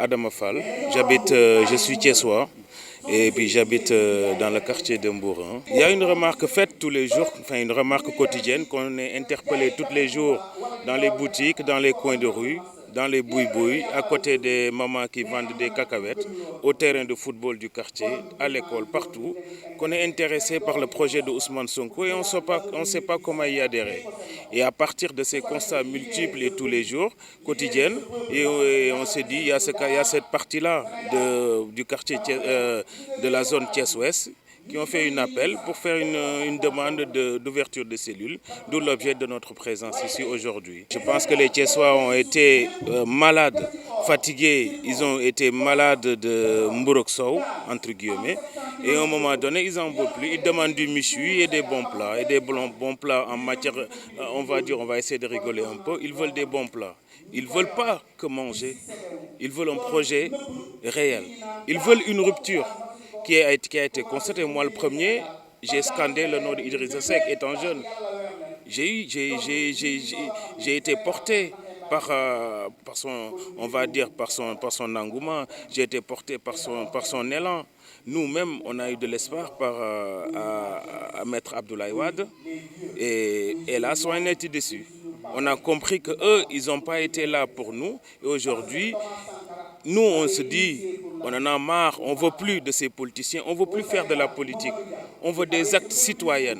Adama Fall, je suis thiessois et puis j'habite dans le quartier de Mbourin. Il y a une remarque faite tous les jours, enfin une remarque quotidienne qu'on est interpellé tous les jours dans les boutiques, dans les coins de rue, dans les boui-boui, à côté des mamans qui vendent des cacahuètes, au terrain de football du quartier, à l'école, partout, qu'on est intéressé par le projet de Ousmane Sonko et on ne sait pas comment y adhérer. Et à partir de ces constats multiples et tous les jours, quotidiens, et on s'est dit, il y a cette partie-là du quartier de la zone Thiès-Ouest, qui ont fait un appel pour faire une demande d'ouverture de cellules, d'où l'objet de notre présence ici aujourd'hui. Je pense que les Thiessois ont été malades, fatigués, ils ont été malades de Mburoksow, entre guillemets, et à un moment donné, ils n'en veulent plus. Ils demandent du michoui et des bons plats. Et des bons plats en matière, on va essayer de rigoler un peu, ils veulent des bons plats. Ils ne veulent pas que manger, ils veulent un projet réel. Ils veulent une rupture qui a été constatée. Moi, le premier, j'ai scandé le nom d'Idrissa Seck étant jeune. J'ai été porté par son, on va dire, par son engouement. J'ai été porté par son élan. Nous-mêmes, on a eu de l'espoir à Maître Abdoulaye Wade. Et hélas, on a été déçus. On a compris qu'eux, ils n'ont pas été là pour nous. Et aujourd'hui, nous, on se dit, on en a marre, on ne veut plus de ces politiciens, on ne veut plus faire de la politique. On veut des actes citoyens.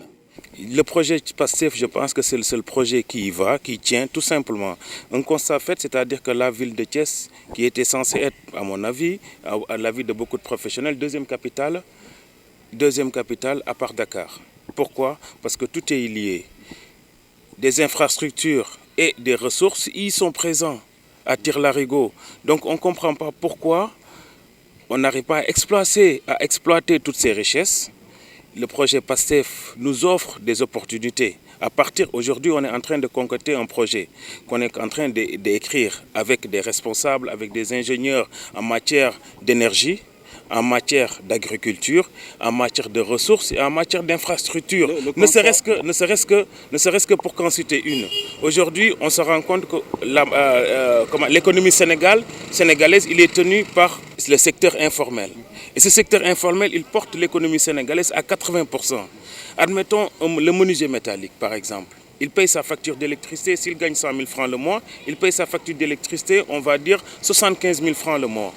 Le projet PASTEF, je pense que c'est le seul projet qui y va, qui tient tout simplement. Un constat fait, c'est-à-dire que la ville de Thiès, qui était censée être, à mon avis, à l'avis de beaucoup de professionnels, deuxième capitale à part Dakar. Pourquoi? Parce que tout est lié. Des infrastructures et des ressources y sont présents à Tire-Larigot. Donc on ne comprend pas pourquoi on n'arrive pas à exploiter toutes ces richesses. Le projet PASTEF nous offre des opportunités. À partir d'aujourd'hui, on est en train de concocter un projet qu'on est en train d'écrire avec des responsables, avec des ingénieurs en matière d'énergie, en matière d'agriculture, en matière de ressources et en matière d'infrastructures. Ne serait-ce que pour qu'en citer une. Aujourd'hui, on se rend compte que l'économie sénégalaise, il est tenu par le secteur informel. Et ce secteur informel, il porte l'économie sénégalaise à 80%. Admettons le menuisier métallique, par exemple. Il paye sa facture d'électricité, s'il gagne 100 000 francs le mois, il paye sa facture d'électricité, on va dire 75 000 francs le mois.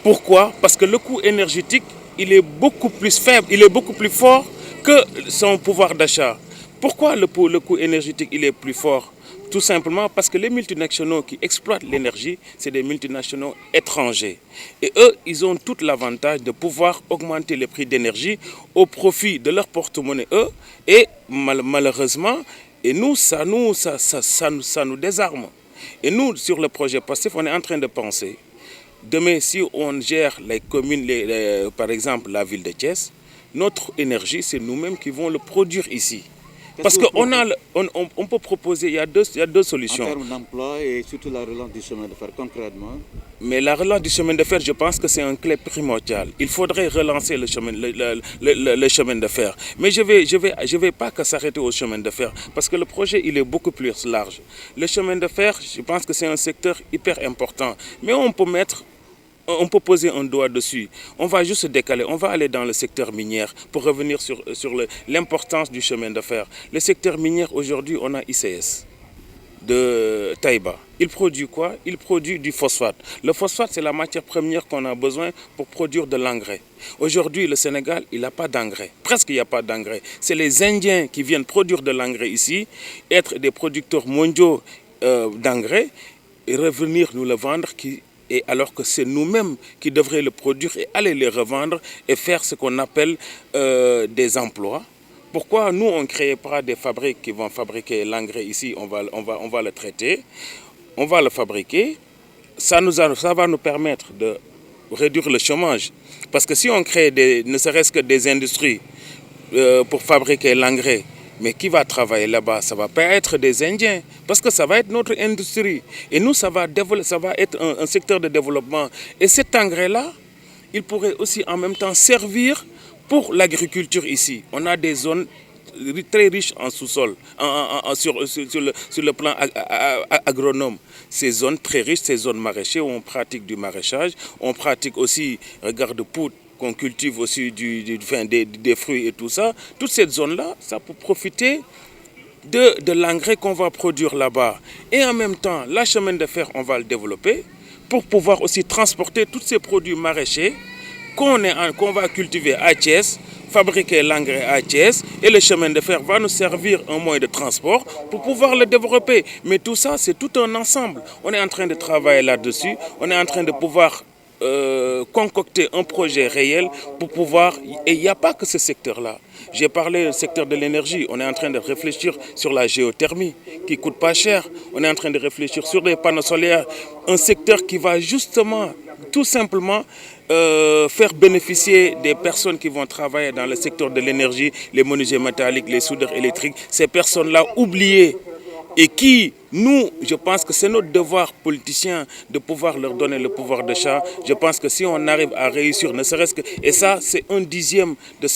Pourquoi? Parce que le coût énergétique, il est beaucoup plus faible, il est beaucoup plus fort que son pouvoir d'achat. Pourquoi le coût énergétique il est plus fort? Tout simplement parce que les multinationaux qui exploitent l'énergie, c'est des multinationaux étrangers. Et eux, ils ont tout l'avantage de pouvoir augmenter les prix d'énergie au profit de leur porte-monnaie, eux. Et malheureusement, et nous, ça nous désarme. Et nous, sur le projet PASTEF, on est en train de penser. Demain, si on gère les communes, par exemple la ville de Thiès, notre énergie, c'est nous-mêmes qui vont le produire ici. Parce qu'on peut proposer, il y a deux solutions. En termes d'emploi et surtout la relance du chemin de fer, concrètement. Mais la relance du chemin de fer, je pense que c'est un clé primordial. Il faudrait relancer le chemin de fer. Mais je vais pas que s'arrêter au chemin de fer, parce que le projet, il est beaucoup plus large. Le chemin de fer, je pense que c'est un secteur hyper important. Mais on peut poser un doigt dessus. On va juste se décaler. On va aller dans le secteur minier pour revenir sur l'importance du chemin de fer. Le secteur minier, aujourd'hui, on a ICS de Taïba. Il produit quoi? Il produit du phosphate. Le phosphate, c'est la matière première qu'on a besoin pour produire de l'engrais. Aujourd'hui, le Sénégal, il n'a pas d'engrais. Presque il n'y a pas d'engrais. C'est les Indiens qui viennent produire de l'engrais ici, être des producteurs mondiaux d'engrais et revenir nous le vendre et alors que c'est nous-mêmes qui devrions le produire et aller les revendre et faire ce qu'on appelle des emplois. Pourquoi nous, on ne crée pas des fabriques qui vont fabriquer l'engrais ici, on va le traiter, on va le fabriquer, ça va nous permettre de réduire le chômage. Parce que si on crée ne serait-ce que des industries pour fabriquer l'engrais, mais qui va travailler là-bas? Ça ne va pas être des Indiens, parce que ça va être notre industrie. Et nous, ça va être un secteur de développement. Et cet engrais-là, il pourrait aussi en même temps servir pour l'agriculture ici. On a des zones très riche en sous-sol, sur le plan agronome. Ces zones très riches, ces zones maraîchères où on pratique du maraîchage, on pratique aussi, garde-poudre, qu'on cultive aussi des fruits et tout ça. Toute cette zone-là, ça peut profiter de l'engrais qu'on va produire là-bas. Et en même temps, la chemin de fer, on va le développer pour pouvoir aussi transporter tous ces produits maraîchers qu'on va cultiver à Thiès, fabriquer l'engrais à Thiès, et le chemin de fer va nous servir un moyen de transport pour pouvoir le développer. Mais tout ça, c'est tout un ensemble. On est en train de travailler là-dessus, on est en train de pouvoir concocter un projet réel pour pouvoir... Et il n'y a pas que ce secteur-là. J'ai parlé du secteur de l'énergie. On est en train de réfléchir sur la géothermie qui ne coûte pas cher. On est en train de réfléchir sur les panneaux solaires. Un secteur qui va justement, tout simplement, faire bénéficier des personnes qui vont travailler dans le secteur de l'énergie, les menuisiers métalliques, les soudeurs électriques. Ces personnes-là oubliées et qui, nous, je pense que c'est notre devoir politicien de pouvoir leur donner le pouvoir d'achat. Je pense que si on arrive à réussir, ne serait-ce que... Et ça, c'est 1/10 de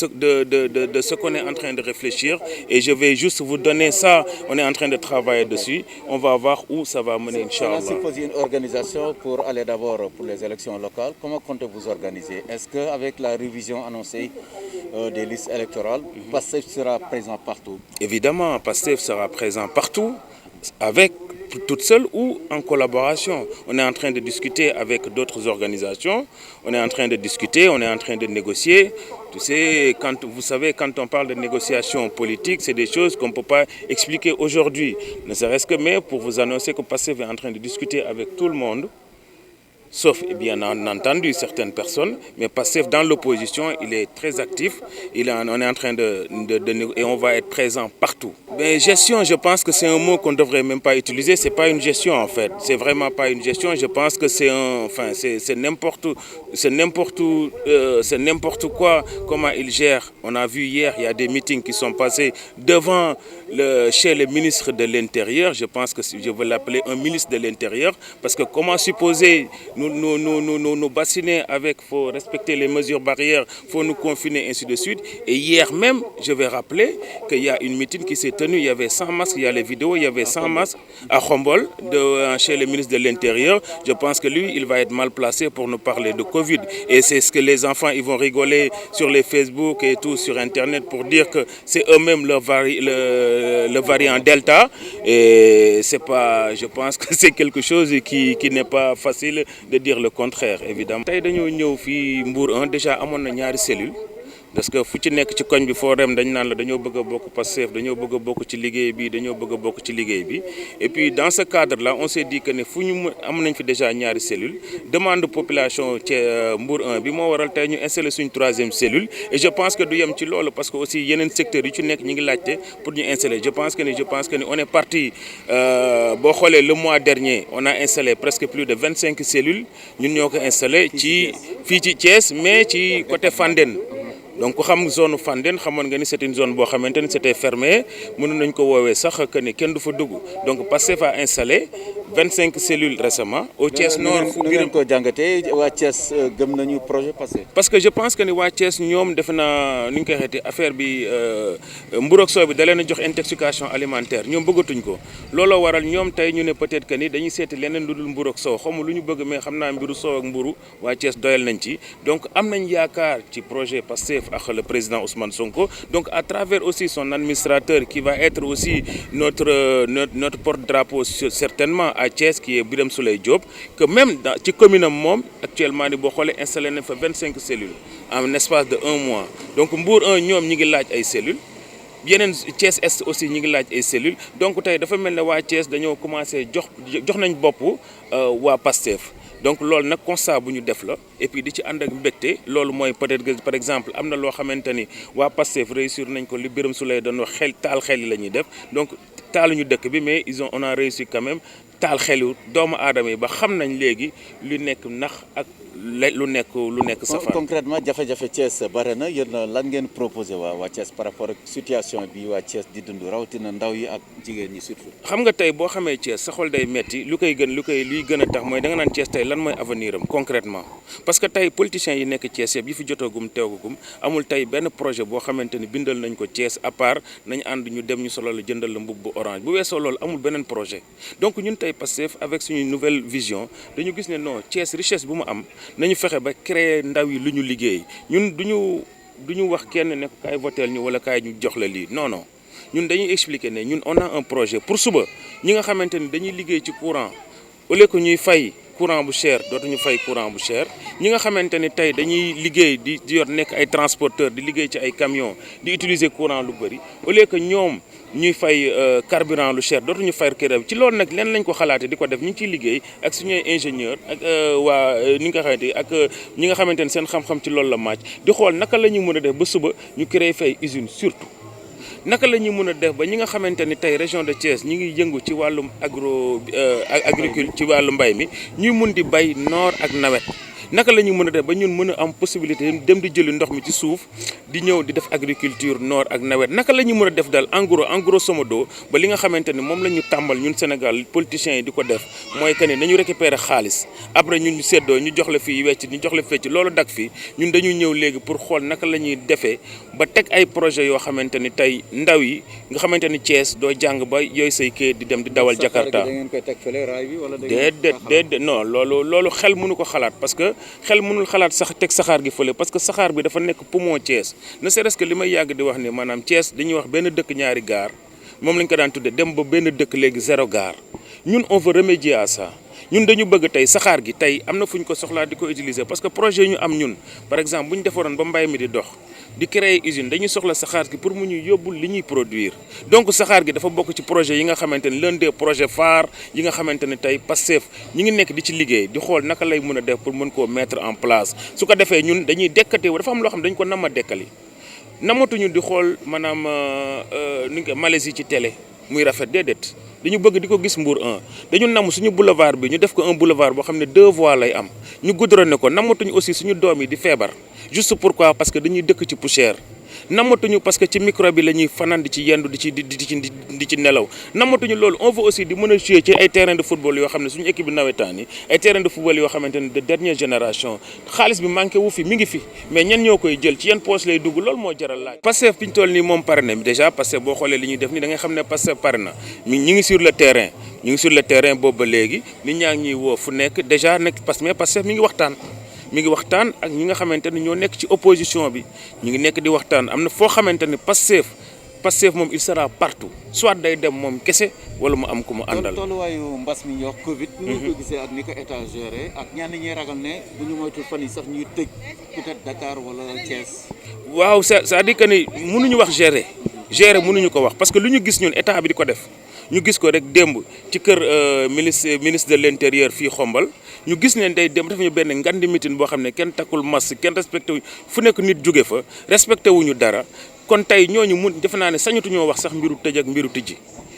ce qu'on est en train de réfléchir. Et je vais juste vous donner ça. On est en train de travailler dessus. On va voir où ça va mener, Inch'Allah. On a supposé une organisation pour aller d'abord pour les élections locales. Comment comptez-vous organiser? Est-ce qu'avec la révision annoncée des listes électorales, PASTEF sera présent partout? Évidemment, PASTEF sera présent partout, avec toute seule ou en collaboration. On est en train de discuter avec d'autres organisations, on est en train de discuter, on est en train de négocier. Tu sais, vous savez, quand on parle de négociation politique, c'est des choses qu'on ne peut pas expliquer aujourd'hui. Ne serait-ce que, mais pour vous annoncer que PASTEF est en train de discuter avec tout le monde, sauf bien entendu certaines personnes, mais PASTEF dans l'opposition, il est très actif, on est en train et on va être présent partout. Mais gestion, je pense que c'est un mot qu'on ne devrait même pas utiliser, c'est pas une gestion en fait, c'est vraiment pas une gestion, je pense que c'est n'importe quoi comment il gère. On a vu hier, il y a des meetings qui sont passés chez le ministre de l'Intérieur, je pense que je veux l'appeler un ministre de l'Intérieur, parce que comment supposer nous bassiner avec, il faut respecter les mesures barrières, il faut nous confiner, ainsi de suite. Et hier même, je vais rappeler qu'il y a une meeting qui s'est tenue, il y avait 100 masques, il y a les vidéos, il y avait 100 masques à Khombol, chez le ministre de l'Intérieur. Je pense que lui, il va être mal placé pour nous parler de Covid. Et c'est ce que les enfants, ils vont rigoler sur les Facebook et tout, sur Internet, pour dire que c'est eux-mêmes le variant Delta. Et c'est pas, je pense que c'est quelque chose qui n'est pas facile de dire le contraire, évidemment. Tey dañoo ñëw fii Mbour 1 déjà amoon na ñaari cellule parce que fu ci nekk ci koñ bi foo dem dañ naan la dañoo bëgg a bokk PASTEF, dañoo bëgg a bokk ci liggéey bi, dañoo bëgg a bokk ci liggéey bi. Et puis dans ce cadre-là, on s'est dit que ne fu ñu am nañ fi déjà ñaari cellule demande population ci Mbour 1 bi moo waral tey ñu installé suñ 3e cellule. Et je pense que du yem ci loolu parce que aussi yeneen secteurs yu ci nekk ñi ngi laajte pour ñu installer. Je pense que ni on est parti boo xoolee le mois dernier on a installé presque plus de 25 cellules ñun ñoo ko installé fii ci Thiès, mais ci côté Fandène. Donc ku xam zone Fandène xamoon nga ni c'est une zone boo xamante ni c'était fermé mënoon nañ ko woowee sax que ni kenn du fa dugg. Donc PASTEF a installé 25 cellules récemment au Thiès Nord. nu ngeen ko jàngatee waa Thiès gëm nañu projet PASTEF. Parce que je pense que ni waa Thiès ñoom defe naa ni ñu koy xeeti affaire bi mburu ak soow bi da leen a jox intoxication alimentaire ñoom bëggatuñ ko. Looloo waral ñoom tey ñu ne peut-être que ni dañuy seeti leneen lu dul mburu ak soow xaw ma lu ñu bëgg mais xam naa mbiru soow ak mburu waa Thiès doyal nañ ci. Donc am nañ yaakaar ci projet PASTEF ak le président Ousmane Sonko. Donc à travers aussi son administrateur qui va être aussi notre porte-drapeau certainement à Thiès, qui est Birame Souleye Diop, que même ci commune am moom actuellement ni boo xoolee installé nañ fa 25 cellules en espace de 1 mois. Donc Mbour 1 ñoom ñi ngi laaj ay cellules yeneen Thiès Est aussi ñi ngi laaj ay cellules. Donc tey dafa mel ne waa Thiès dañoo commencé jox nañ bopp waa PASTEF. Donc loolu nag constat bu ñu def la et puis di ci ànd ak mbégte loolu mooy peut-être que par exemple am na loo xamante ni waa PASTEF réussir nañ ko li Birame Souleye doon wax taal xel yi la ñuy def. Donc taaluñu dëkk bi mais on a réussi quand même taal xelu doomu aadama yi ba xam nañ léegi lu nekk nax ak lu nekk safaan. Concrètement jafe-jafe Thiès bare na yéen lan ngeen proposé waa Thiès par rapport ak situation bi waa Thiès di dund rawatina ndaw yi ak jigéen ñi surtout. xam nga tey boo xamee Thiès sa xol day metti luy gën a tax mooy da nga naan Thiès tey lan mooy avenir am concrètement parce que tey politiciens yi nekk Thiès yëpp yi fi jotagum teewagum amul tey benn projet boo xamante ni bindal nañ ko Thiès à part nañ ànd ñu dem ñu solo la jëndal la mbubb bu orange bu weesoo loolu amul beneen projet donc ñun tey Pastef avec suñu nouvelle vision dañu gis ne non Thiès richesse bu mu am nañu fexe ba créer ndaw yi lu ñu liggéey ñun duñu wax kenn ne ko kaay voteel ñu wala kaay ñu jox la lii non non ñun dañuy expliquer ne ñun on a un projet pour suba ñi nga xamante ni dañuy liggéey ci courant au lieu que ñuy fay courant bu cher dootuñu fay courant bu cher ñi nga xamante ni tey dañuy liggéey di yor nekk ay transporteur di liggéey ci ay camion di utiliser courant lu bëri au lieu que ñoom ñuy fay carburant lu cher dootuñu fay kër ci loolu nag leen lañ ko xalaatee di ko def ñu ngi ciy liggéey ak suñuy ingénieur ak waa ni nga xamante ak ñi nga xamante ni seen xam-xam ci loolu la màcc di xool naka la ñuy mën a def ba suba ñu créer fay usine surtout naka la ñuy mën a def ba ñi nga xamante ni tey région de Thiès ñi ngi yëngu ci wàllum agriculture ci wàllu mbay mi ñuy mun di bay noor ak nawet naka la ñuy mën a def ba ñun mën a am possibilité dem di jëli ndox mi ci suuf di ñëw di def agriculture noor ak nawet naka la ñuy mën a def daal en grosso modo ba li nga xamante ni moom la ñu tàmbal ñun Sénégal politiciens yi di ko def mooy que ne nañu récupérer xaalis après ñun ñu séddoo ñu jox la fii wecc ñu jox la fecc loolu dak fii ñun dañuy ñëw léegi pour xool naka la ñuy defee ba teg ay projet yoo xamante ni tey ndaw yi nga xamante ni Thiès doo jàng ba yooyu say kayit di dem di dawal Jakarta déedéet non loolu xel mënu ko xalaat parce que xel mënul xalaat sax teg saxaar gi fële parce que saxaar bi dafa nekk poumon Thiès ne serait-ce que li may yàgg di wax ni maanaam Thiès dañuy wax benn dëkk ñaari gaar moom lañ ko daan tudde dem ba benn dëkk léegi zéro gaar ñun on veut remédier à ça ñun dañu bëgg tey saxaar gi tey am na fu ñu ko soxlaa di ko utiliser parce que projet ñu am ñun par exemple bu ñu defaroon ba mbay mi di dox di créer usine dañuy soxla saxaar gi pour mu ñu yóbbul li ñuy produire donc saxaar gi dafa bokk ci projet yi nga xamante ni l'un des projets phares yi nga xamante ne tey Pastef ñi ngi nekk di ci liggéey di xool naka lay mën a def pour mën koo mettre en place su ko defee ñun dañuy dekkate dafa am loo xam ne dañu ko nama dekkali namatuñu di xool maanaam ni nga Malaisie ci télé muy rafet déedéet dañu bëgg di ko gis Mbour 1 dañu nam suñu boulevard bi ñu def ko un boulevard boo xam ne 2 voies lay am ñu goudronné ko namatuñu aussi suñu doom yi di feebar juste pourquoi parce que dañuy dëkk ci poussière namatuñu parce que ci micro bi la ñuy fanaan di ci yendu di ci nelaw namatuñu loolu on veut aussi di mën a jouer ci ay terrain de football yoo xam ne suñu équipe bi nawetaan yi ay terrain de football yoo xamante ne de dernière génération xaalis bi manqué wu fi mi ngi fi mais ñen ñoo koy jël ci yan poche lay dugg loolu moo jaral laaj Pastef fi ñu toll nii moom pare na déjà parce que boo xoolee li ñuy def nii da ngay xam ne Pastef pare na ñi ngi sur le terrain boobu ba léegi nit ñaa ngi ñuy woo fu nekk déjà nekk mais Pastef mi ngi waxtaan ak ñi nga xamante ni ñoo nekk ci opposition bi ñu ngi nekk di waxtaan am na foo xamante ni Pastef moom il sera partout soit day dem moom kese wala mu am ku mu àndal. tolluwaayu mbas mi ñuy wax Covid. ni ñu ko gisee ak ni ko état géré ak ñenn ñi ragal ne bu ñu moytu fan yi sax ñuy tëj peut-être Dakar wala Thiès. waaw c'est-à-dire que ni mënuñu wax gérer mënuñu ko wax parce que lu ñu gis ñun état bi di ko def. ñu gis ko rek démb ci kër ministre de l'intérieur fii Xombal ñu gis ne day démb dafa ñu benn ngandi meeting boo xam ne kenn takkul masque kenn respecté wuñ fu nekk nit jóge fa respecté wuñu dara kon tey ñooñu mun defe naa ne sañatuñoo wax sax mbiru tëj ak mbiru tijji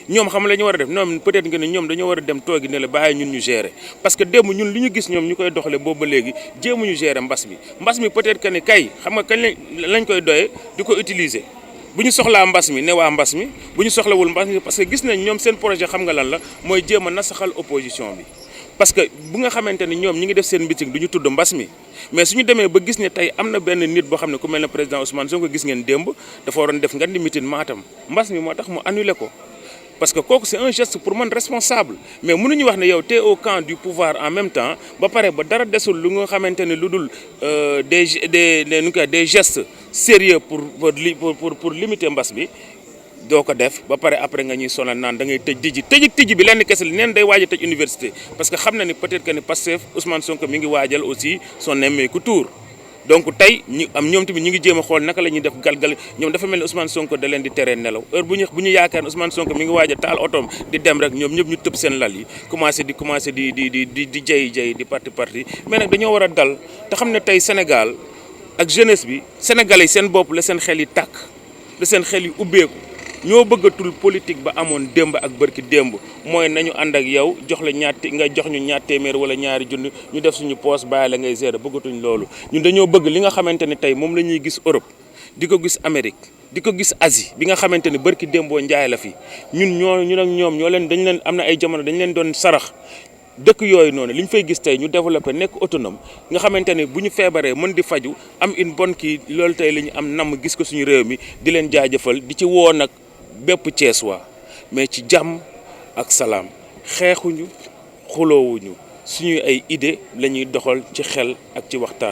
ñoom xam la ñu war a def ñoom peut-être que ne ñoom dañoo war a dem toogi ne la bàyyi ñun ñu gérer parce que démb ñun li ñu gis ñoom ñu koy doxale boobu ba léegi jéemuñu gérer mbas mi peut-être que ne kay xam nga kañ lañ koy doyee di ko utiliser bu ñu soxlaa mbas mi ne waa mbas mi bu ñu soxlawul mbas mi parce que gis nañ ñoom seen projet xam nga lan la mooy jéem a nasaxal opposition bi parce que bu nga xamante ni ñoom ñi ngi def seen meeting du ñu tudd mbas mi mais suñu demee ba gis ne tey am na benn nit boo xam ne ku mel ne président Ousmane Sonko gis ngeen démb dafa waroon def nga di meeting Matam mbas mi moo tax mu annulé ko parce que kooku c'est un geste pour man responsable mais mënuñu wax ne yow t'es au camp du pouvoir en même temps ba pare ba dara desul lu nga xamante ne lu dul des gestes sérieux pour limiter mbas bi doo ko def ba pare après nga ñuy sonal naan da ngay tëj bi lenn kese li neen day waaj a tëj université parce que xam na ni peut-être que ni Pastef Ousmane Sonko mi ngi waajal aussi son nemmeeku tour donc tey ñoom tamit ñu ngi jéem a xool naka la ñuy def galgal ñoom dafa mel ni Ousmane Sonko da leen di teree nelaw heure bu ñu yaakaar Ousmane Sonko mi ngi waaj a taal otoom di dem rek ñoom ñëpp ñu tëb seen lal yi commencé di jay di parti mais nag dañoo war a dal te xam ne tey Sénégal ak jeunesse bi sénégalais yi seen bopp la seen xel yi tàkk la seen xel yi ubbeeku ñoo bëggatul politique ba amoon démb ak bërki démb mooy nañu ànd ak yow jox la nga jox ñu ñaar téeméer wala ñaari junni ñu def suñu poos bàyyi la ngay gérer bëggatuñ loolu ñun dañoo bëgg li nga xamante ni tey moom la ñuy gis Europe di ko gis Amérique di ko gis Asie bi nga xamante ni bërki démboo njaay la fi ñun ak ñoom ñoo leen dañ leen am na ay jamono dañ leen doon sarax dëkk yooyu noonu li ñu fay gis tey ñu développé nekk autonome nga xamante ni bu ñu feebaree mën di faju am une bonne kii loolu tey la ñu am namm gis ko suñu réew mi di leen jaajëfal di ci woo nag bépp Thiessois mais ci jàmm ak salaam xeexuñu xuloowuñu suñuy ay idée la ñuy doxal ci xel ak ci waxtaan.